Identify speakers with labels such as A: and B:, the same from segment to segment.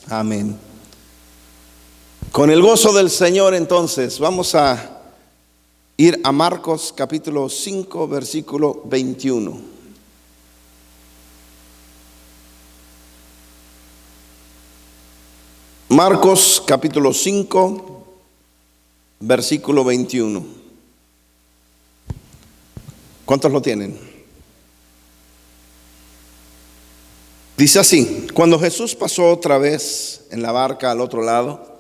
A: Amén. Con el gozo del Señor, entonces, vamos a ir a Marcos capítulo 5, versículo 21. Marcos capítulo 5, versículo 21. ¿Cuántos lo tienen? Dice así: cuando Jesús pasó otra vez en la barca al otro lado,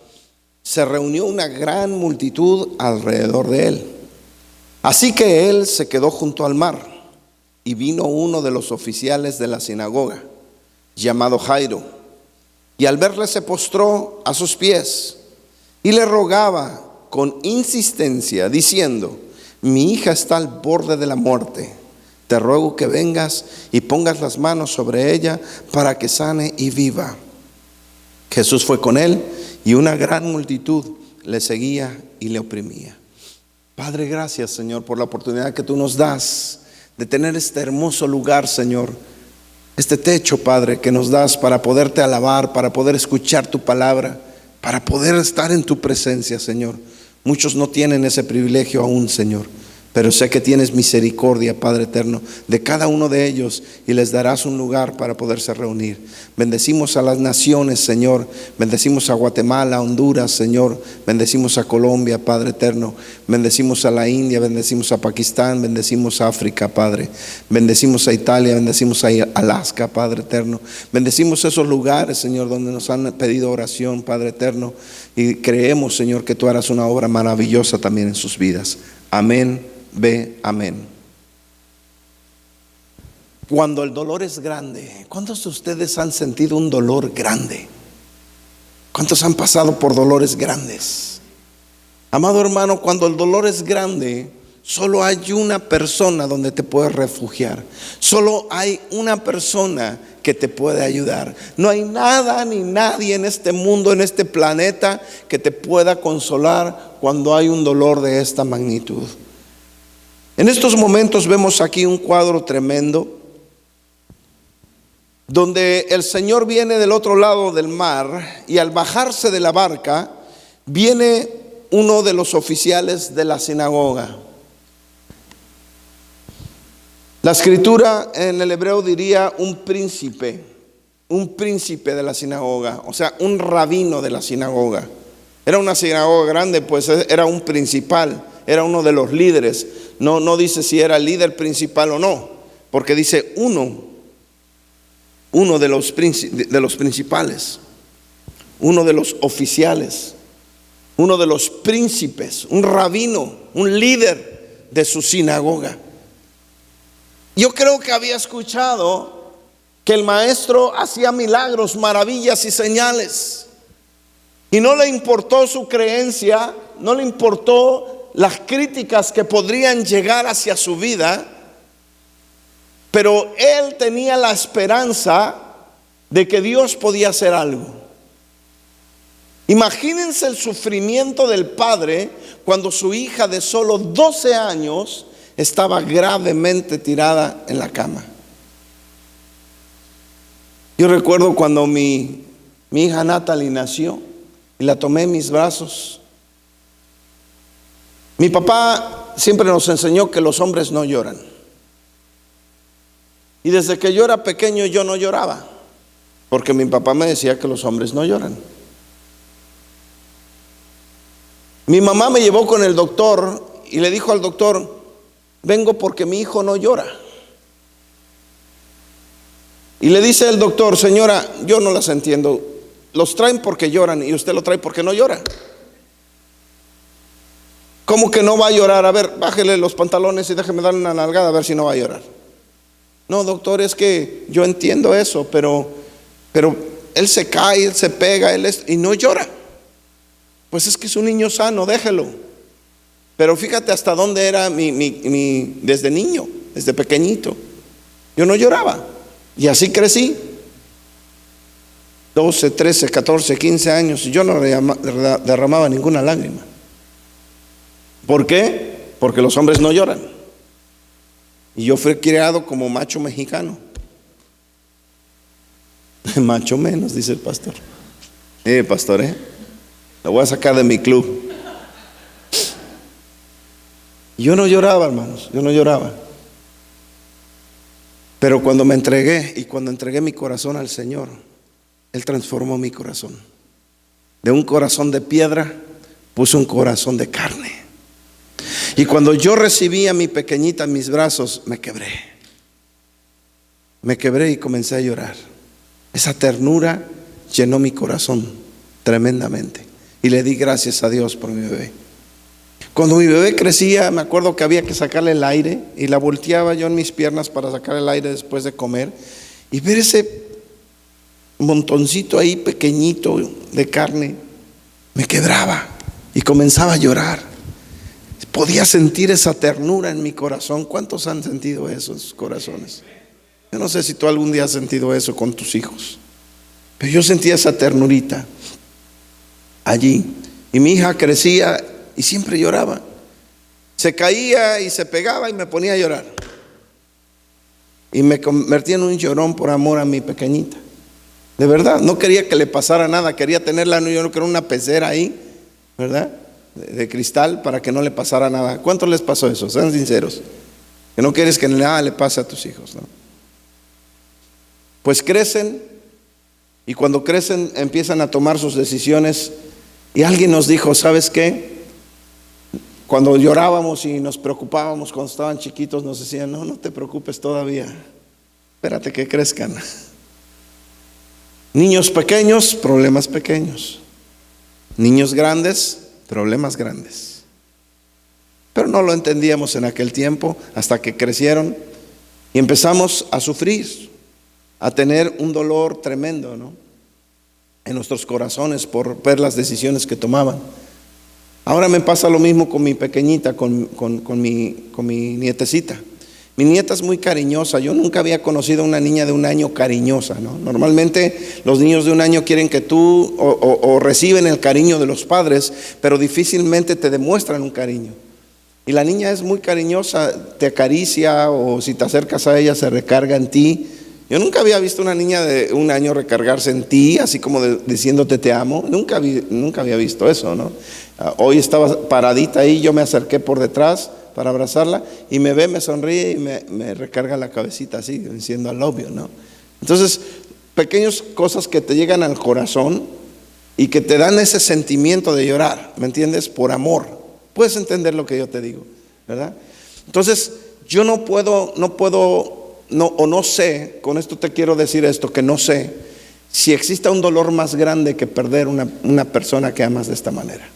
A: se reunió una gran multitud alrededor de él. Así que él se quedó junto al mar, y vino uno de los oficiales de la sinagoga, llamado Jairo, y al verle se postró a sus pies y le rogaba con insistencia, diciendo: mi hija está al borde de la muerte. Te ruego que vengas y pongas las manos sobre ella para que sane y viva. Jesús fue con él, y una gran multitud le seguía y le oprimía. Padre, gracias, Señor, por la oportunidad que tú nos das de tener este hermoso lugar, Señor. Este techo, Padre, que nos das para poderte alabar, para poder escuchar tu palabra, para poder estar en tu presencia, Señor. Muchos no tienen ese privilegio aún, Señor, pero sé que tienes misericordia, Padre eterno, de cada uno de ellos, y les darás un lugar para poderse reunir. Bendecimos a las naciones, Señor. Bendecimos a Guatemala, a Honduras, Señor. Bendecimos a Colombia, Padre eterno. Bendecimos a la India, bendecimos a Pakistán, bendecimos a África, Padre. Bendecimos a Italia, bendecimos a Alaska, Padre eterno. Bendecimos esos lugares, Señor, donde nos han pedido oración, Padre eterno. Y creemos, Señor, que tú harás una obra maravillosa también en sus vidas. Amén. Ve, amén. Cuando el dolor es grande, ¿cuántos de ustedes han sentido un dolor grande? ¿Cuántos han pasado por dolores grandes? Amado hermano, cuando el dolor es grande, solo hay una persona donde te puedes refugiar. Solo hay una persona que te puede ayudar. No hay nada ni nadie en este mundo, en este planeta, que te pueda consolar cuando hay un dolor de esta magnitud. En estos momentos vemos aquí un cuadro tremendo, donde el Señor viene del otro lado del mar, y al bajarse de la barca viene uno de los oficiales de la sinagoga. La escritura en el hebreo diría un príncipe de la sinagoga, o sea, un rabino de la sinagoga. Era una sinagoga grande, pues era un principal, era uno de los líderes. No dice si era el líder principal o no, porque dice uno de los principales, uno de los oficiales, uno de los príncipes, un rabino, un líder de su sinagoga. Yo creo que había escuchado que el maestro hacía milagros, maravillas y señales, y no le importó su creencia, no le importó las críticas que podrían llegar hacia su vida, pero él tenía la esperanza de que Dios podía hacer algo. Imagínense el sufrimiento del padre cuando su hija de solo 12 años estaba gravemente tirada en la cama. Yo recuerdo cuando mi hija Natalie nació y la tomé en mis brazos. Mi papá siempre nos enseñó que los hombres no lloran. Y desde que yo era pequeño yo no lloraba, porque mi papá me decía que los hombres no lloran. Mi mamá me llevó con el doctor y le dijo al doctor: vengo porque mi hijo no llora. Y le dice el doctor: señora, yo no las entiendo. Los traen porque lloran y usted lo trae porque no llora. ¿Cómo que no va a llorar? A ver, bájele los pantalones y déjeme darle una nalgada a ver si no va a llorar. No, doctor, es que yo entiendo eso, pero él se cae, él se pega, y no llora. Pues es que es un niño sano, déjelo. Pero fíjate hasta dónde era desde niño, desde pequeñito. Yo no lloraba, y así crecí. 12, 13, 14, 15 años, y yo no derramaba ninguna lágrima. ¿Por qué? Porque los hombres no lloran. Y yo fui criado como macho mexicano. Macho menos, dice el pastor. Pastor, lo voy a sacar de mi club. Yo no lloraba, hermanos, yo no lloraba. Pero cuando me entregué y cuando entregué mi corazón al Señor, Él transformó mi corazón. De un corazón de piedra puso un corazón de carne. Y cuando yo recibí a mi pequeñita en mis brazos, me quebré. Me quebré y comencé a llorar. Esa ternura llenó mi corazón tremendamente. Y le di gracias a Dios por mi bebé. Cuando mi bebé crecía, me acuerdo que había que sacarle el aire y la volteaba yo en mis piernas para sacar el aire después de comer. Y ver ese montoncito ahí pequeñito de carne, me quebraba y comenzaba a llorar. Podía sentir esa ternura en mi corazón. ¿Cuántos han sentido esos corazones? Yo no sé si tú algún día has sentido eso con tus hijos, pero yo sentía esa ternurita allí. Y mi hija crecía y siempre lloraba. Se caía y se pegaba y me ponía a llorar. Y me convertía en un llorón por amor a mi pequeñita. De verdad, no quería que le pasara nada. Quería tenerla, yo no quería una pecera ahí, ¿verdad? De cristal para que no le pasara nada. ¿Cuántos les pasó eso? Sean sinceros. Que no quieres que nada le pase a tus hijos, ¿no? Pues crecen. Y cuando crecen empiezan a tomar sus decisiones. Y alguien nos dijo, ¿sabes qué? Cuando llorábamos y nos preocupábamos cuando estaban chiquitos, nos decían, no te preocupes todavía, espérate que crezcan. Niños pequeños, problemas pequeños. Niños grandes, problemas grandes. Pero no lo entendíamos en aquel tiempo hasta que crecieron y empezamos a sufrir, a tener un dolor tremendo, ¿no? En nuestros corazones por ver las decisiones que tomaban. Ahora me pasa lo mismo con mi pequeñita, con mi nietecita. Mi nieta es muy cariñosa. Yo nunca había conocido a una niña de 1 año cariñosa, ¿no? Normalmente los niños de 1 año quieren que tú o reciben el cariño de los padres, pero difícilmente te demuestran un cariño. Y la niña es muy cariñosa, te acaricia o si te acercas a ella se recarga en ti. Yo nunca había visto una niña de 1 año recargarse en ti, así como diciéndote te amo. Nunca había visto eso, ¿no? Hoy estaba paradita ahí, yo me acerqué por detrás para abrazarla y me ve, me sonríe y me recarga la cabecita así, diciendo I love you, ¿no? Entonces, pequeñas cosas que te llegan al corazón y que te dan ese sentimiento de llorar, ¿me entiendes? Por amor. Puedes entender lo que yo te digo, ¿verdad? Entonces, yo no sé, con esto te quiero decir esto, que no sé si existe un dolor más grande que perder una persona que amas de esta manera.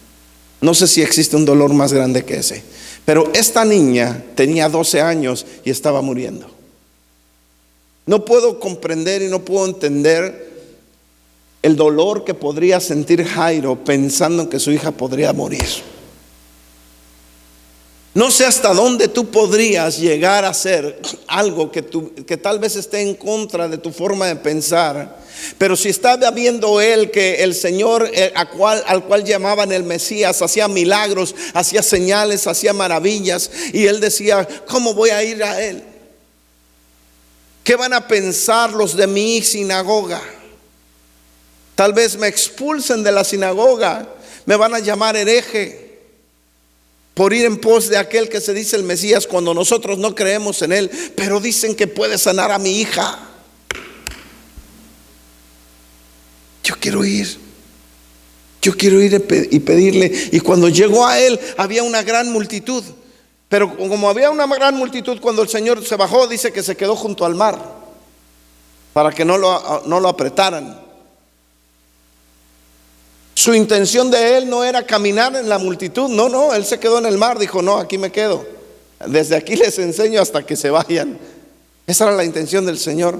A: No sé si existe un dolor más grande que ese. Pero esta niña tenía 12 años y estaba muriendo. No puedo comprender y no puedo entender el dolor que podría sentir Jairo pensando en que su hija podría morir. No sé hasta dónde tú podrías llegar a hacer algo que tal vez esté en contra de tu forma de pensar, pero si estaba viendo él que el Señor al cual llamaban el Mesías hacía milagros, hacía señales, hacía maravillas, y él decía, ¿cómo voy a ir a él? ¿Qué van a pensar los de mi sinagoga? Tal vez me expulsen de la sinagoga, me van a llamar hereje por ir en pos de aquel que se dice el Mesías cuando nosotros no creemos en él, pero dicen que puede sanar a mi hija. Yo quiero ir y pedirle. Y cuando llegó a él había una gran multitud, pero como había una gran multitud, cuando el Señor se bajó, dice que se quedó junto al mar para que no lo apretaran. Su intención de él no era caminar en la multitud, no, él se quedó en el mar, dijo, no, aquí me quedo, desde aquí les enseño hasta que se vayan. Esa era la intención del Señor.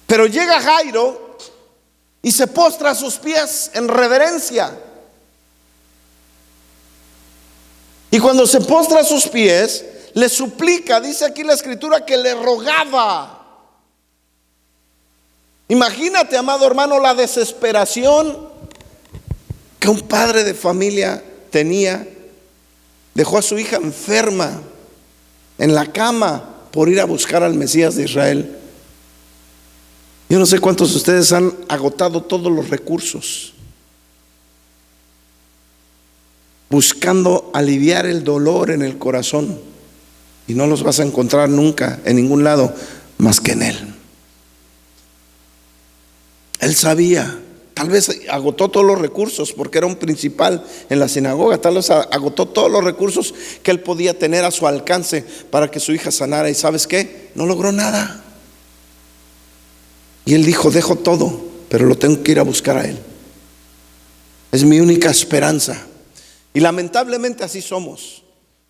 A: Pero llega Jairo y se postra a sus pies en reverencia. Y cuando se postra a sus pies, le suplica, dice aquí la escritura, que le rogaba. Imagínate, amado hermano, la desesperación que un padre de familia tenía. Dejó a su hija enferma en la cama por ir a buscar al Mesías de Israel. Yo no sé cuántos de ustedes han agotado todos los recursos buscando aliviar el dolor en el corazón, y no los vas a encontrar nunca en ningún lado más que en Él. Él sabía, tal vez agotó todos los recursos porque era un principal en la sinagoga, tal vez agotó todos los recursos que él podía tener a su alcance para que su hija sanara, y ¿sabes qué? No logró nada. Y él dijo: dejo todo, pero lo tengo que ir a buscar a Él. Es mi única esperanza. Y lamentablemente así somos.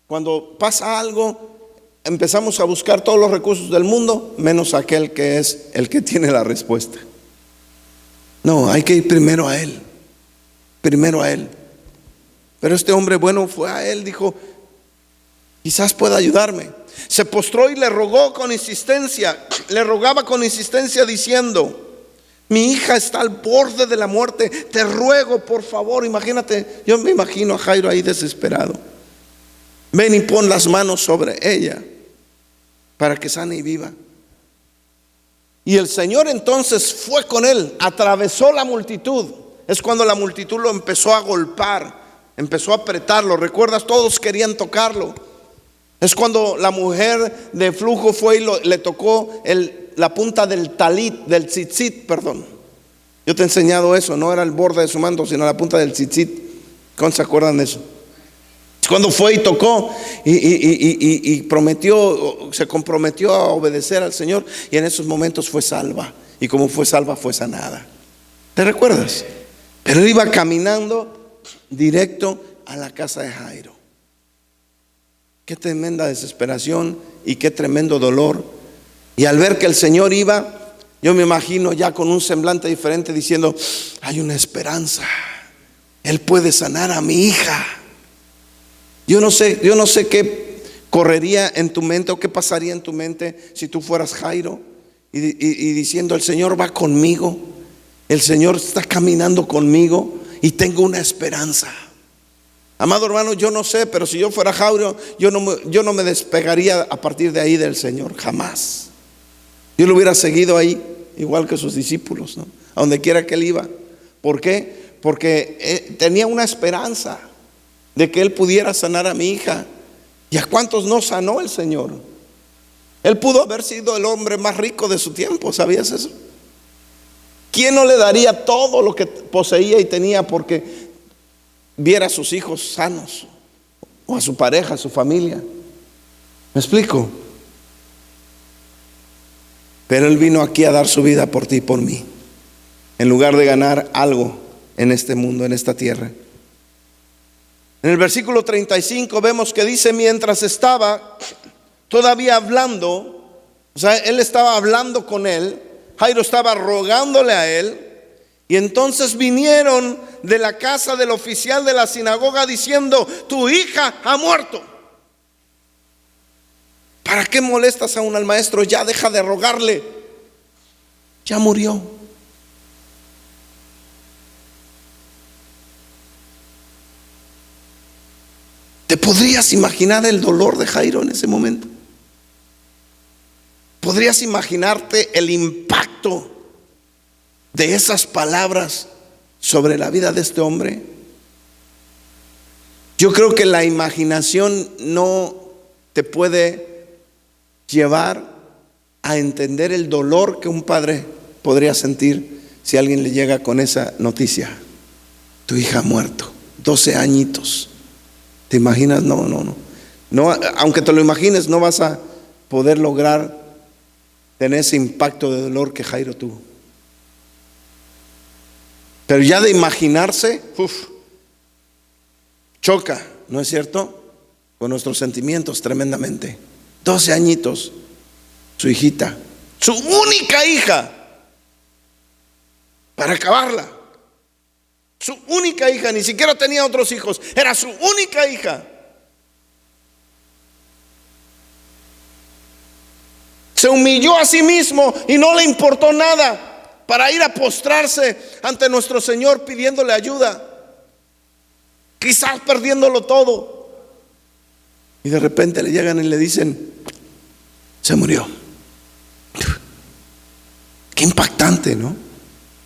A: Cuando pasa algo, empezamos a buscar todos los recursos del mundo, menos aquel que es el que tiene la respuesta. No, hay que ir primero a Él. Primero a Él. Pero este hombre bueno fue a Él, dijo: quizás pueda ayudarme. Se postró y le rogó con insistencia, le rogaba con insistencia diciendo: mi hija está al borde de la muerte, te ruego por favor. Imagínate, yo me imagino a Jairo ahí desesperado. Ven y pon las manos sobre ella para que sane y viva. Y el Señor entonces fue con él, atravesó la multitud. Es cuando la multitud lo empezó a golpear, empezó a apretarlo. ¿Recuerdas? Todos querían tocarlo. Es cuando la mujer de flujo fue y le tocó la punta del talit, del tzitzit, perdón. Yo te he enseñado eso, no era el borde de su manto, sino la punta del tzitzit. ¿Cómo se acuerdan de eso? Es cuando fue y tocó y prometió, se comprometió a obedecer al Señor, y en esos momentos fue salva. Y como fue salva, fue sanada. ¿Te recuerdas? Pero él iba caminando directo a la casa de Jairo. Qué tremenda desesperación y qué tremendo dolor. Y al ver que el Señor iba, yo me imagino ya con un semblante diferente diciendo: hay una esperanza, Él puede sanar a mi hija. Yo no sé qué correría en tu mente o qué pasaría en tu mente si tú fueras Jairo y diciendo: el Señor va conmigo, el Señor está caminando conmigo y tengo una esperanza. Amado hermano, yo no sé, pero si yo fuera Jairo, yo no me despegaría a partir de ahí del Señor, jamás. Yo lo hubiera seguido ahí, igual que sus discípulos, ¿no? A donde quiera que él iba. ¿Por qué? Porque tenía una esperanza de que él pudiera sanar a mi hija. ¿Y a cuántos no sanó el Señor? Él pudo haber sido el hombre más rico de su tiempo, ¿sabías eso? ¿Quién no le daría todo lo que poseía y tenía porque viera a sus hijos sanos, o a su pareja, a su familia? ¿Me explico? Pero Él vino aquí a dar su vida por ti y por mí, en lugar de ganar algo en este mundo, en esta tierra. En el versículo 35 vemos que dice: mientras estaba todavía hablando, o sea, él estaba hablando con él, Jairo estaba rogándole a él, y entonces vinieron de la casa del oficial de la sinagoga diciendo: tu hija ha muerto. ¿Para qué molestas aún al maestro? Ya deja de rogarle, ya murió. ¿Te podrías imaginar el dolor de Jairo en ese momento? ¿Podrías imaginarte el impacto de esas palabras sobre la vida de este hombre? Yo creo que la imaginación no te puede llevar a entender el dolor que un padre podría sentir si alguien le llega con esa noticia: tu hija ha muerto, 12 añitos. ¿Te imaginas? No, aunque te lo imagines, no vas a poder lograr tener ese impacto de dolor que Jairo tuvo. Pero ya de imaginarse, choca, ¿no es cierto?, con nuestros sentimientos tremendamente. 12 añitos, su hijita, su única hija, para acabarla. Su única hija, ni siquiera tenía otros hijos, era su única hija. Se humilló a sí mismo y no le importó nada para ir a postrarse ante nuestro Señor pidiéndole ayuda, quizás perdiéndolo todo. Y de repente le llegan y le dicen: se murió. Qué impactante, ¿no?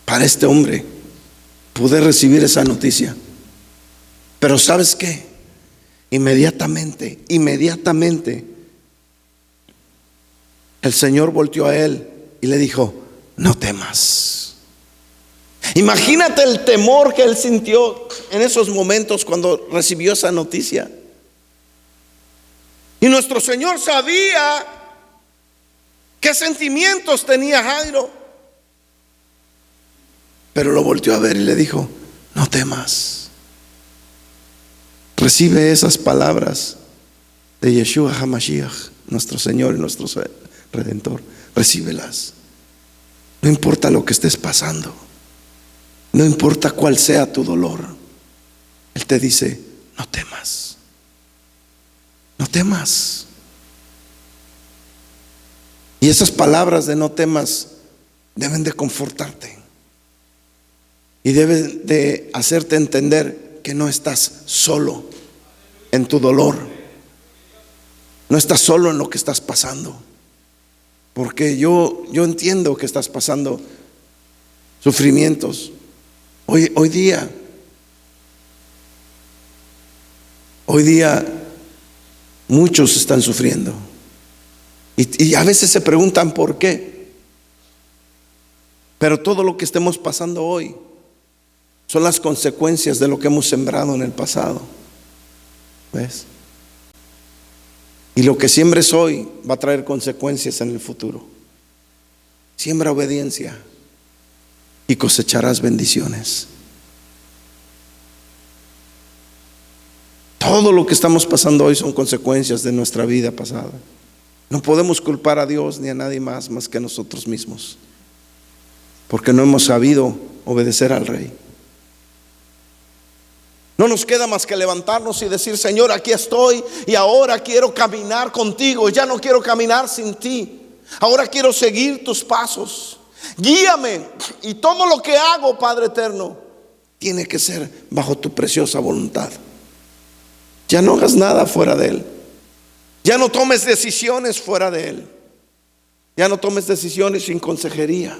A: Para este hombre poder recibir esa noticia. Pero ¿sabes qué? Inmediatamente el Señor volteó a él y le dijo: no temas. Imagínate el temor que él sintió en esos momentos cuando recibió esa noticia. Y nuestro Señor sabía qué sentimientos tenía Jairo, pero lo volteó a ver y le dijo: no temas. Recibe esas palabras de Yeshua HaMashiach, nuestro Señor y nuestro Redentor. Recíbelas. No importa lo que estés pasando, no importa cuál sea tu dolor, Él te dice: no temas, no temas. Y esas palabras de no temas deben de confortarte y deben de hacerte entender que no estás solo en tu dolor, no estás solo en lo que estás pasando. Porque yo entiendo que estás pasando sufrimientos. Hoy día muchos están sufriendo. Y a veces se preguntan por qué. Pero todo lo que estemos pasando hoy son las consecuencias de lo que hemos sembrado en el pasado. ¿Ves? Y lo que siembres hoy va a traer consecuencias en el futuro. Siembra obediencia y cosecharás bendiciones. Todo lo que estamos pasando hoy son consecuencias de nuestra vida pasada. No podemos culpar a Dios ni a nadie más que a nosotros mismos, porque no hemos sabido obedecer al Rey. No nos queda más que levantarnos y decir: Señor, aquí estoy y ahora quiero caminar contigo. Ya no quiero caminar sin ti. Ahora quiero seguir tus pasos. Guíame, y todo lo que hago, Padre eterno, tiene que ser bajo tu preciosa voluntad. Ya no hagas nada fuera de Él. Ya no tomes decisiones fuera de Él. Ya no tomes decisiones sin consejería.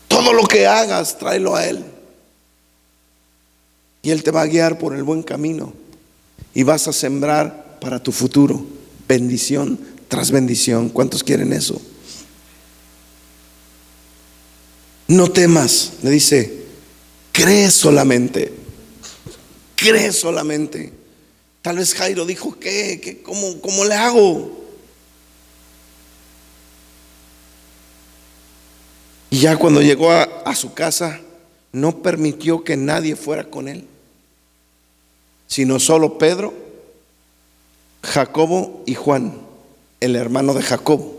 A: Todo lo que hagas, tráelo a Él. Y Él te va a guiar por el buen camino. Y vas a sembrar para tu futuro bendición tras bendición. ¿Cuántos quieren eso? No temas, le dice: cree solamente. Cree solamente. Tal vez Jairo dijo: ¿Cómo le hago? Y ya cuando llegó a su casa, no permitió que nadie fuera con él, sino solo Pedro, Jacobo y Juan, el hermano de Jacobo.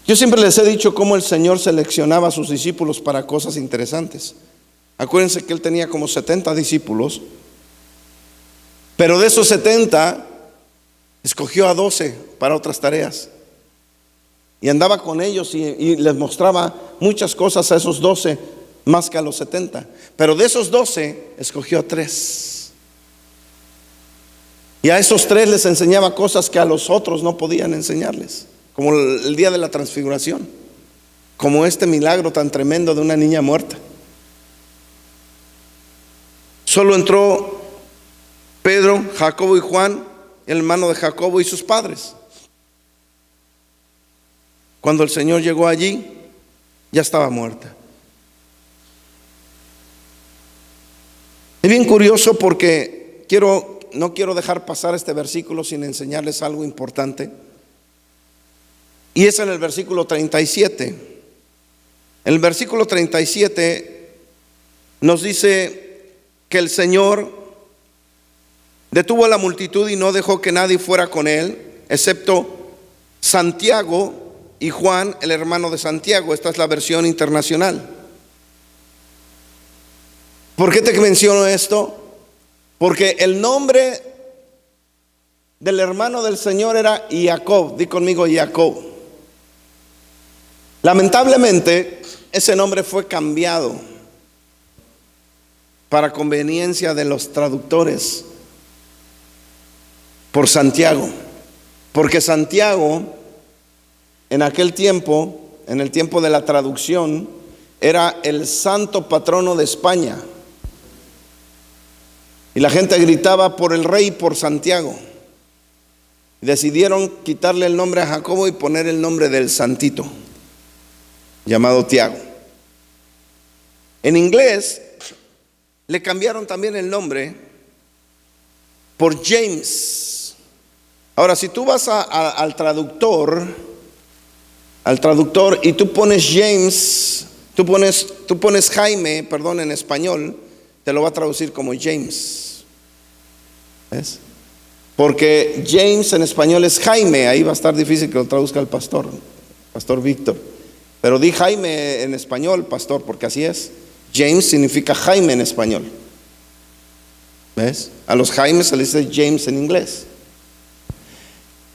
A: Yo siempre les he dicho cómo el Señor seleccionaba a sus discípulos para cosas interesantes. Acuérdense que Él tenía como 70 discípulos, pero de esos 70 escogió a 12 para otras tareas. Y andaba con ellos y les mostraba muchas cosas a esos 12 más que a los 70. Pero de esos 12 escogió a 3. Y a esos 3 les enseñaba cosas que a los otros no podían enseñarles, como el día de la transfiguración, como este milagro tan tremendo de una niña muerta. Solo entró Pedro, Jacobo y Juan, el hermano de Jacobo, y sus padres. Cuando el Señor llegó allí, ya estaba muerta. Es bien curioso porque no quiero dejar pasar este versículo sin enseñarles algo importante. Y es en el versículo 37. En el versículo 37 nos dice que el Señor detuvo a la multitud y no dejó que nadie fuera con él, excepto Santiago y Juan, el hermano de Santiago. Esta es la versión internacional. ¿Por qué te menciono esto? Porque el nombre del hermano del Señor era Jacob. Di conmigo: Jacob. Lamentablemente, ese nombre fue cambiado para conveniencia de los traductores por Santiago, porque Santiago en aquel tiempo, en el tiempo de la traducción, era el santo patrono de España. Y la gente gritaba por el rey y por Santiago. Decidieron quitarle el nombre a Jacobo y poner el nombre del santito, llamado Tiago. En inglés le cambiaron también el nombre por James. Ahora, si tú vas al traductor y tú pones James, tú pones Jaime, perdón, en español, te lo va a traducir como James. ¿Ves? Porque James en español es Jaime, ahí va a estar difícil que lo traduzca el pastor Víctor. Pero di Jaime en español, pastor, porque así es. James significa Jaime en español. ¿Ves? A los Jaimes se les dice James en inglés.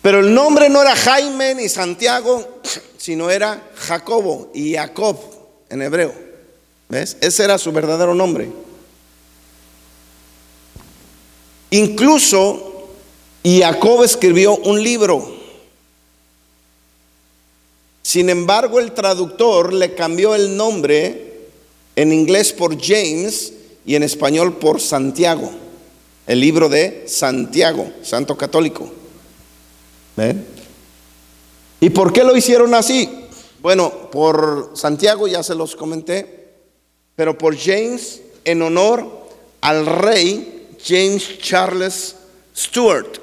A: Pero el nombre no era Jaime ni Santiago, sino era Jacobo y Jacob en hebreo. ¿Ves? Ese era su verdadero nombre. Incluso Jacob escribió un libro. Sin embargo, el traductor le cambió el nombre en inglés por James y en español por Santiago. El libro de Santiago, santo católico. ¿Ven? ¿Y por qué lo hicieron así? Bueno, por Santiago ya se los comenté, pero por James en honor al rey James Charles Stuart,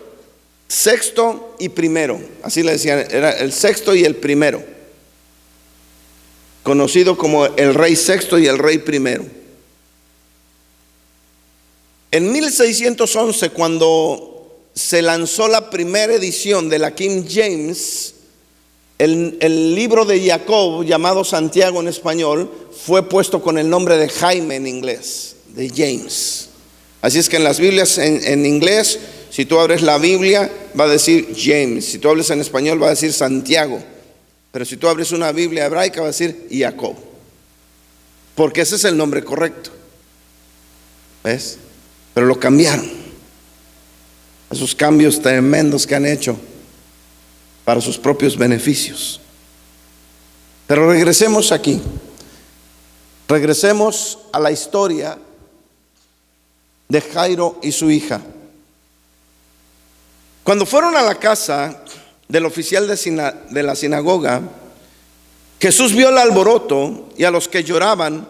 A: sexto y primero, así le decían, era el sexto y el primero, conocido como el rey sexto y el rey primero. En 1611, cuando se lanzó la primera edición de la King James, el libro de Jacob, llamado Santiago en español, fue puesto con el nombre de Jaime en inglés, de James. Así es que en las Biblias en inglés, si tú abres la Biblia, va a decir James. Si tú hablas en español, va a decir Santiago. Pero si tú abres una Biblia hebraica, va a decir Jacob. Porque ese es el nombre correcto. ¿Ves? Pero lo cambiaron. Esos cambios tremendos que han hecho para sus propios beneficios. Pero regresemos aquí. Regresemos a la historia de Jairo y su hija. Cuando fueron a la casa del oficial de la sinagoga, Jesús vio el alboroto y a los que lloraban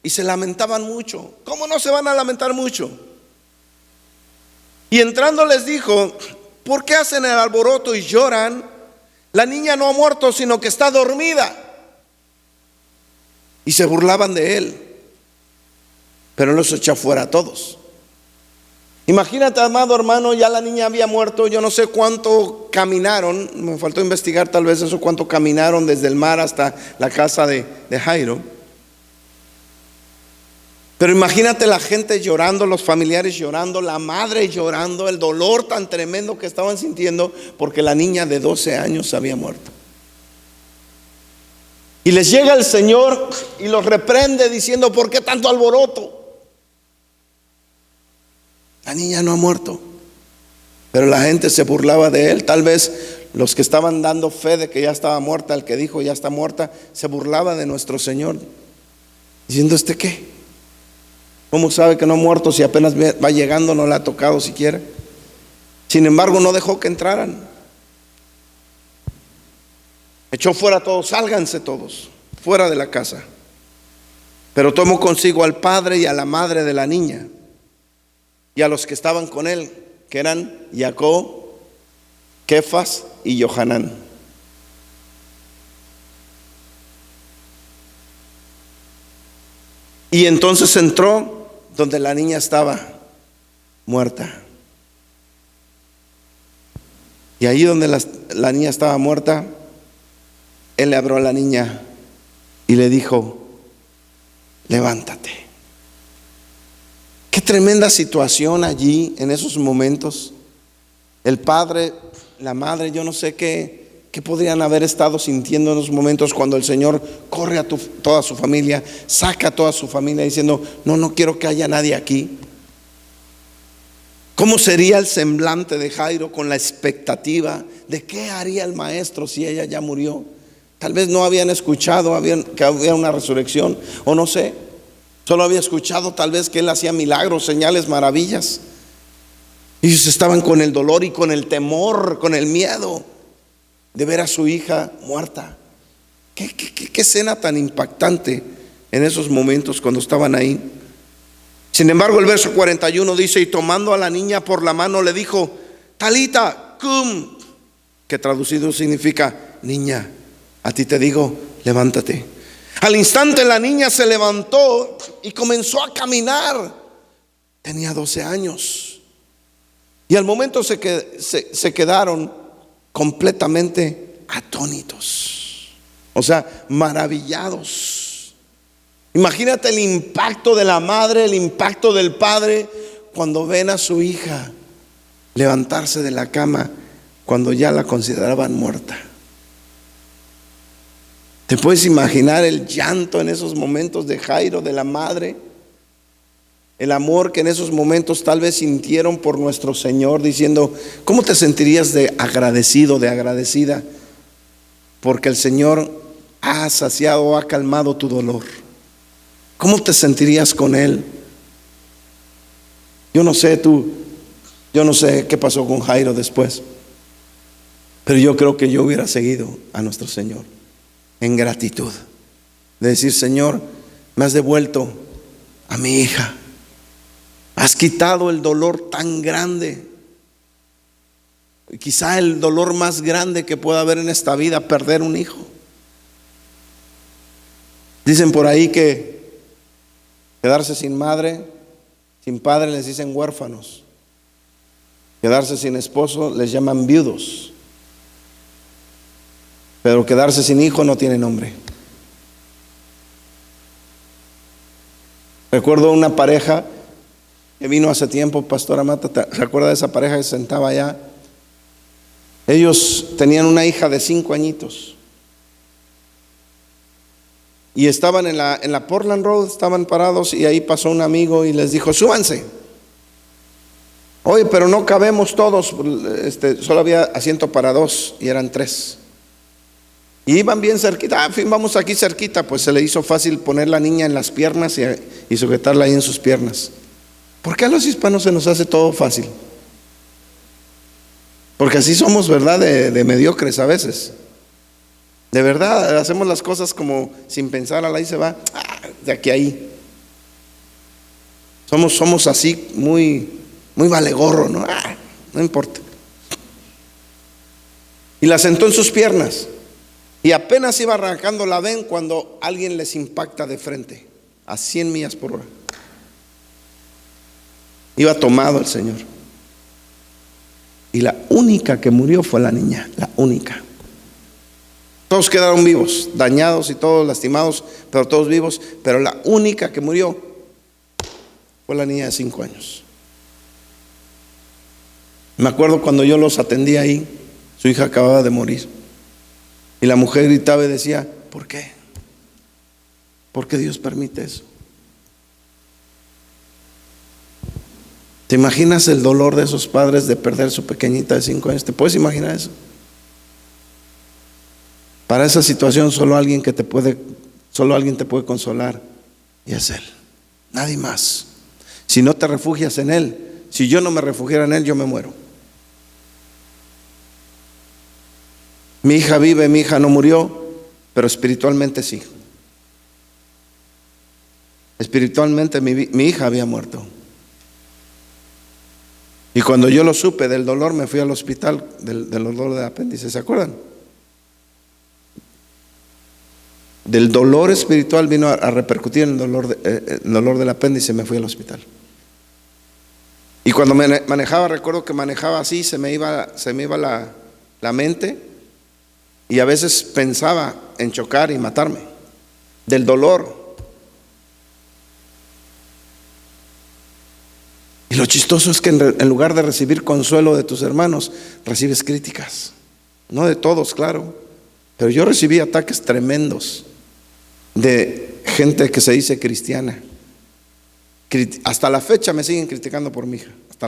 A: y se lamentaban mucho. ¿Cómo no se van a lamentar mucho? Y entrando les dijo: ¿por qué hacen el alboroto y lloran? La niña no ha muerto, sino que está dormida. Y se burlaban de él, pero los echó fuera a todos. Imagínate, amado hermano, ya la niña había muerto. Yo no sé cuánto caminaron, me faltó investigar tal vez eso, cuánto caminaron desde el mar hasta la casa de Jairo. Pero imagínate la gente llorando, los familiares llorando, la madre llorando, el dolor tan tremendo que estaban sintiendo porque la niña de 12 años había muerto. Y les llega el Señor y los reprende diciendo: ¿por qué tanto alboroto? La niña no ha muerto. Pero la gente se burlaba de él. Tal vez los que estaban dando fe de que ya estaba muerta, el que dijo ya está muerta, se burlaba de nuestro Señor, diciendo: ¿este qué? ¿Cómo sabe que no ha muerto si apenas va llegando, no le ha tocado siquiera? Sin embargo, no dejó que entraran. Echó fuera a todos: sálganse todos, fuera de la casa. Pero tomó consigo al padre y a la madre de la niña y a los que estaban con él, que eran Jacob, Kefas y Johanán. Y entonces entró donde la niña estaba muerta. Y ahí donde la niña estaba muerta, él le abrió a la niña y le dijo: levántate. Qué tremenda situación allí en esos momentos. El padre, la madre, yo no sé qué podrían haber estado sintiendo en esos momentos cuando el Señor corre a toda su familia, saca a toda su familia diciendo: no quiero que haya nadie aquí. ¿Cómo sería el semblante de Jairo con la expectativa de qué haría el maestro si ella ya murió? Tal vez no habían escuchado que había una resurrección, o no sé. Solo había escuchado tal vez que Él hacía milagros, señales, maravillas. Ellos estaban con el dolor y con el temor, con el miedo de ver a su hija muerta. Qué escena tan impactante en esos momentos cuando estaban ahí. Sin embargo, el verso 41 dice: y tomando a la niña por la mano le dijo: Talita cum, que traducido significa: niña, a ti te digo, levántate. Al instante la niña se levantó y comenzó a caminar. Tenía 12 años. Y al momento se quedaron completamente atónitos, o sea, maravillados. Imagínate el impacto de la madre, el impacto del padre cuando ven a su hija levantarse de la cama cuando ya la consideraban muerta. ¿Te puedes imaginar el llanto en esos momentos de Jairo, de la madre? El amor que en esos momentos tal vez sintieron por nuestro Señor, diciendo: ¿cómo te sentirías de agradecido, de agradecida? Porque el Señor ha saciado, ha calmado tu dolor. ¿Cómo te sentirías con Él? Yo no sé yo no sé qué pasó con Jairo después, pero yo creo que yo hubiera seguido a nuestro Señor en gratitud, de decir: Señor, me has devuelto a mi hija, has quitado el dolor tan grande, quizá el dolor más grande que pueda haber en esta vida, perder un hijo. Dicen por ahí que quedarse sin madre, sin padre, les dicen huérfanos. Quedarse sin esposo les llaman viudos. Pero quedarse sin hijo no tiene nombre. Recuerdo una pareja que vino hace tiempo, Pastora Mata, ¿se acuerda de esa pareja que se sentaba allá? Ellos tenían una hija de 5 añitos. Y estaban en la Portland Road, estaban parados, y ahí pasó un amigo y les dijo: súbanse. Oye, pero no cabemos todos, solo había asiento para 2 y eran 3. Y iban bien cerquita. Vamos aquí cerquita. Pues se le hizo fácil poner la niña en las piernas y sujetarla ahí en sus piernas. ¿Por qué a los hispanos se nos hace todo fácil? Porque así somos, ¿verdad? De mediocres a veces. De verdad, hacemos las cosas como sin pensar, ahí se va, de aquí a ahí. Somos así, muy valegorro, ¿no? No importa. Y la sentó en sus piernas. Y apenas iba arrancando la ven cuando alguien les impacta de frente a 100 millas por hora. Iba tomado el Señor. Y la única que murió fue la niña, la única. Todos quedaron vivos, dañados y todos lastimados, pero todos vivos. Pero la única que murió fue la niña de 5 años. Me acuerdo cuando yo los atendí ahí, su hija acababa de morir. Y la mujer gritaba y decía: ¿por qué? ¿Por qué Dios permite eso? ¿Te imaginas el dolor de esos padres de perder su pequeñita de 5 años? ¿Te puedes imaginar eso? Para esa situación solo alguien te puede consolar, y es Él, nadie más. Si no te refugias en Él, si yo no me refugiara en Él, yo me muero. Mi hija vive, mi hija no murió, pero espiritualmente sí. Espiritualmente mi hija había muerto. Y cuando yo lo supe del dolor, me fui al hospital del dolor de apéndice, ¿se acuerdan? Del dolor espiritual vino a repercutir en el dolor del apéndice, me fui al hospital. Y cuando manejaba, recuerdo que manejaba así, se me iba la mente, y a veces pensaba en chocar y matarme del dolor. Y lo chistoso es que en lugar de recibir consuelo de tus hermanos, recibes críticas. No de todos, claro, pero yo recibí ataques tremendos de gente que se dice cristiana. Hasta la fecha me siguen criticando por mi hija, hasta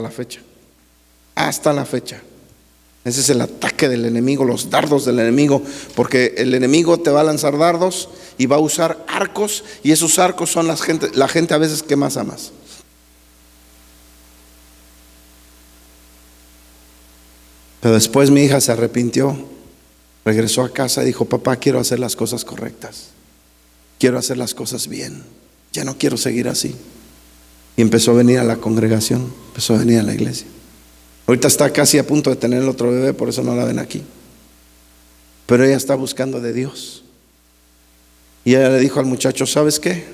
A: la fecha. Ese es el ataque del enemigo, los dardos del enemigo, porque el enemigo te va a lanzar dardos y va a usar arcos, y esos arcos son la gente a veces que más amas. Pero después mi hija se arrepintió, regresó a casa y dijo: papá, quiero hacer las cosas correctas, quiero hacer las cosas bien, ya no quiero seguir así. Y empezó a venir a la congregación, empezó a venir a la iglesia. Ahorita está casi a punto de tener el otro bebé, por eso no la ven aquí. Pero ella está buscando de Dios. Y ella le dijo al muchacho: ¿sabes qué?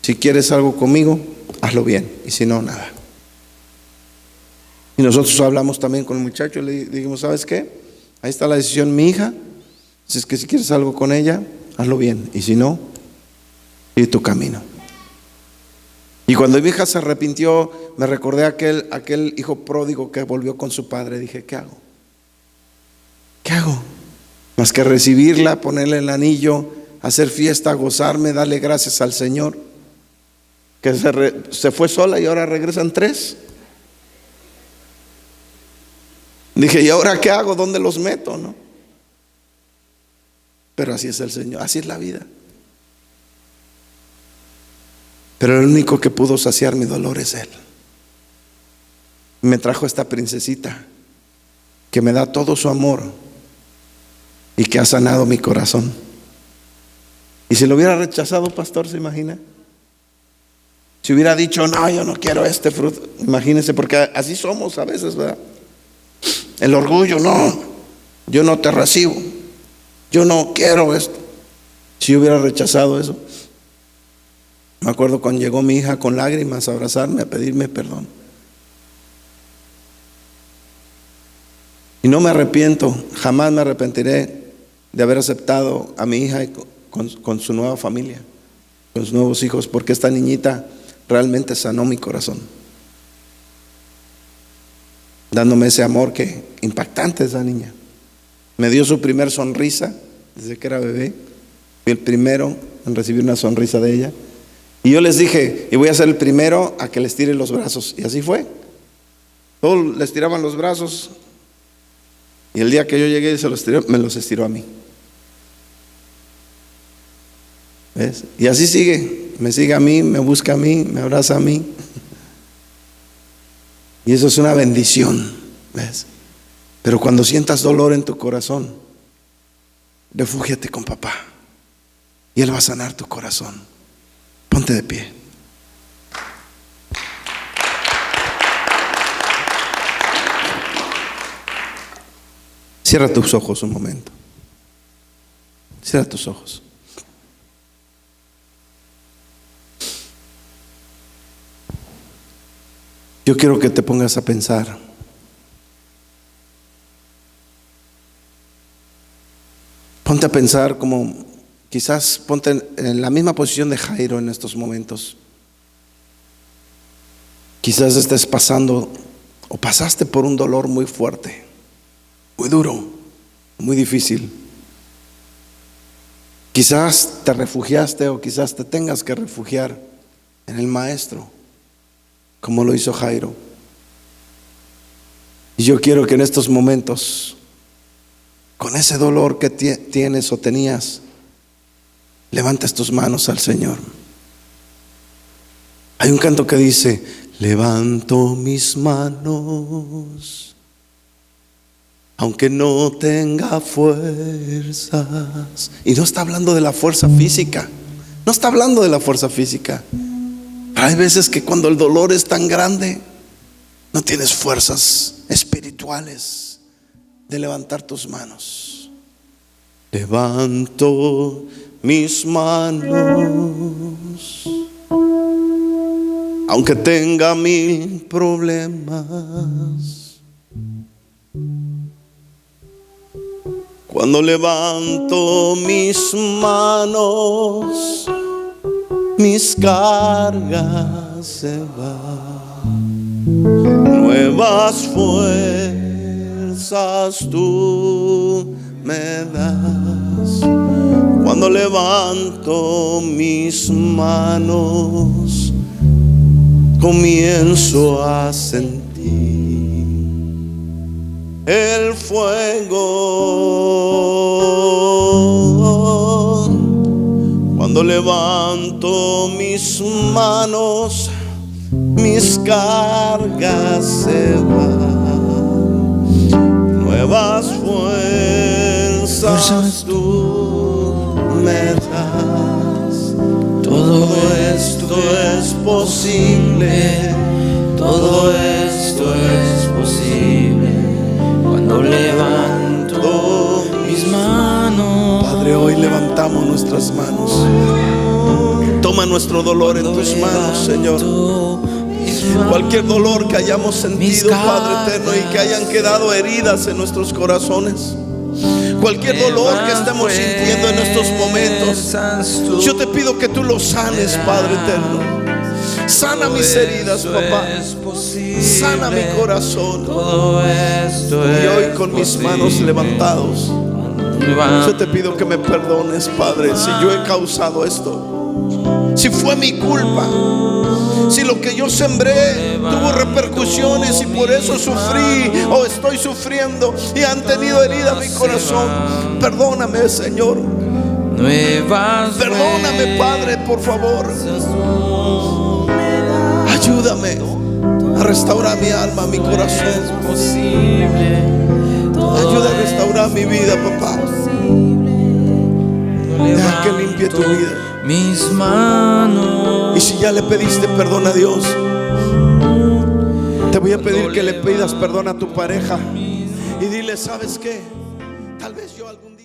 A: Si quieres algo conmigo, hazlo bien, y si no, nada. Y nosotros hablamos también con el muchacho y le dijimos: ¿sabes qué? Ahí está la decisión, mi hija. Si es que si quieres algo con ella, hazlo bien, y si no, sigue tu camino. Y cuando mi hija se arrepintió, me recordé aquel hijo pródigo que volvió con su padre. Dije: ¿qué hago? ¿Qué hago? Más que recibirla, ponerle el anillo, hacer fiesta, gozarme, darle gracias al Señor, que se fue sola y ahora regresan 3. Dije: ¿y ahora qué hago? ¿Dónde los meto? ¿No? Pero así es el Señor, así es la vida. Pero el único que pudo saciar mi dolor es Él. Me trajo esta princesita que me da todo su amor y que ha sanado mi corazón. Y si lo hubiera rechazado, pastor, ¿se imagina? Si hubiera dicho: no, yo no quiero este fruto. Imagínense, porque así somos a veces, ¿verdad? El orgullo: no, yo no te recibo, yo no quiero esto. Si hubiera rechazado eso. Me acuerdo cuando llegó mi hija con lágrimas a abrazarme, a pedirme perdón. Y no me arrepiento, jamás me arrepentiré de haber aceptado a mi hija con su nueva familia, con sus nuevos hijos, porque esta niñita realmente sanó mi corazón, dándome ese amor que impactante. Esa niña me dio su primer sonrisa desde que era bebé. Fui el primero en recibir una sonrisa de ella. Y yo les dije: y voy a ser el primero a que les tire los brazos. Y así fue. Todos les tiraban los brazos. Y el día que yo llegué me los estiró a mí. ¿Ves? Y así sigue. Me sigue a mí, me busca a mí, me abraza a mí. Y eso es una bendición. ¿Ves? Pero cuando sientas dolor en tu corazón, refúgiate con papá. Y Él va a sanar tu corazón. Ponte de pie. Cierra tus ojos un momento. Cierra tus ojos. Yo quiero que te pongas a pensar. Ponte a pensar como quizás ponte en la misma posición de Jairo en estos momentos. Quizás estés pasando o pasaste por un dolor muy fuerte, muy duro, muy difícil. Quizás te refugiaste o quizás te tengas que refugiar en el Maestro, como lo hizo Jairo. Y yo quiero que en estos momentos, con ese dolor que tienes o tenías, levantes tus manos al Señor. Hay un canto que dice: levanto mis manos, aunque no tenga fuerzas. Y no está hablando de la fuerza física. No está hablando de la fuerza física. Pero hay veces que cuando el dolor es tan grande, no tienes fuerzas espirituales de levantar tus manos. Levanto mis manos, aunque tenga 1000 problemas. Cuando levanto mis manos, mis cargas se van. Nuevas fuerzas tú me das. Cuando levanto mis manos, comienzo a sentir el fuego. Cuando levanto mis manos, mis cargas se van. Nuevas fuerzas tú me das. Todo esto es posible.
B: Todo esto es posible cuando levanto mis manos.
A: Padre, hoy levantamos nuestras manos. Toma nuestro dolor en tus manos, Señor. Cualquier dolor que hayamos sentido, Padre eterno, y que hayan quedado heridas en nuestros corazones, cualquier dolor que estemos sintiendo en estos momentos, yo te pido que tú lo sanes, Padre eterno. Sana mis heridas, papá. Sana mi corazón. Y hoy con mis manos levantados, yo te pido que me perdones, Padre, si yo he causado esto, si fue mi culpa, si lo que yo sembré tuvo repercusiones y por eso sufrí o estoy sufriendo y han tenido herida mi corazón. Perdóname, Señor. Perdóname, Padre, por favor. Ayúdame a restaurar mi alma, mi corazón. Ayuda a restaurar mi vida, papá. Deja que limpie tu vida.
B: Mis manos.
A: Y si ya le pediste perdón a Dios, te voy a pedir que le pidas perdón a tu pareja y dile, ¿sabes qué? Tal vez yo algún día